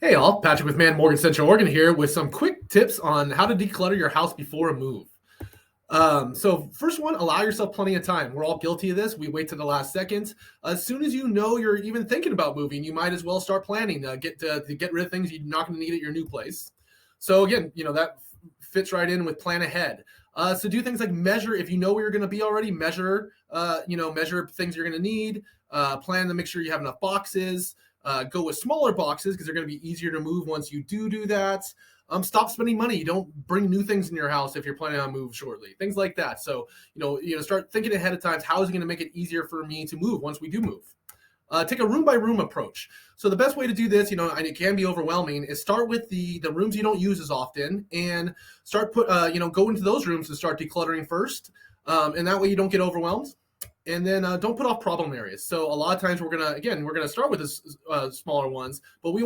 Hey all, Patrick with Mann Mortgage Central Oregon here with some quick tips on how to declutter your house before a move. So first one, allow yourself plenty of time. We're all guilty of this. We wait to the last second. As soon as you know you're even thinking about moving, you might as well start planning to get rid of things you're not going to need at your new place. So again, that fits right in with plan ahead. So do things like measure if you know where you're going to be already. Measure things you're going to need. Plan to make sure you have enough boxes. Go with smaller boxes because they're going to be easier to move once you do that. Stop spending money. You don't bring new things in your house if you're planning on move shortly. Things like that. So start thinking ahead of time. How is it going to make it easier for me to move once we do move? Take a room by room approach. So the best way to do this, and it can be overwhelming, is start with the rooms you don't use as often and go into those rooms and start decluttering first. And that way you don't get overwhelmed. And then don't put off problem areas. So a lot of times we're gonna start with the smaller ones, but we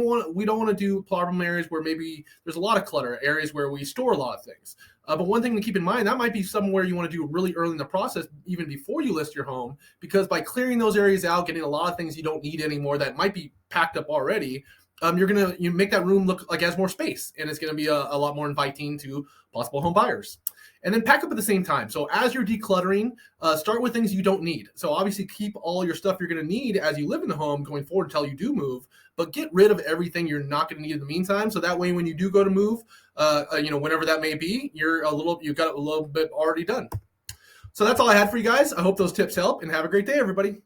don't want to do problem areas where maybe there's a lot of clutter, areas where we store a lot of things. But one thing to keep in mind, that might be somewhere you want to do really early in the process, even before you list your home, because by clearing those areas out, getting a lot of things you don't need anymore that might be packed up already, you make that room look like it has more space, and it's gonna be a lot more inviting to possible home buyers. And then pack up at the same time. So as you're decluttering, start with things you don't need. So obviously keep all your stuff you're going to need as you live in the home going forward until you do move, but get rid of everything you're not going to need in the meantime. So that way, when you do go to move, whenever that may be, you've got a little bit already done. So that's all I had for you guys. I hope those tips help, and have a great day, everybody.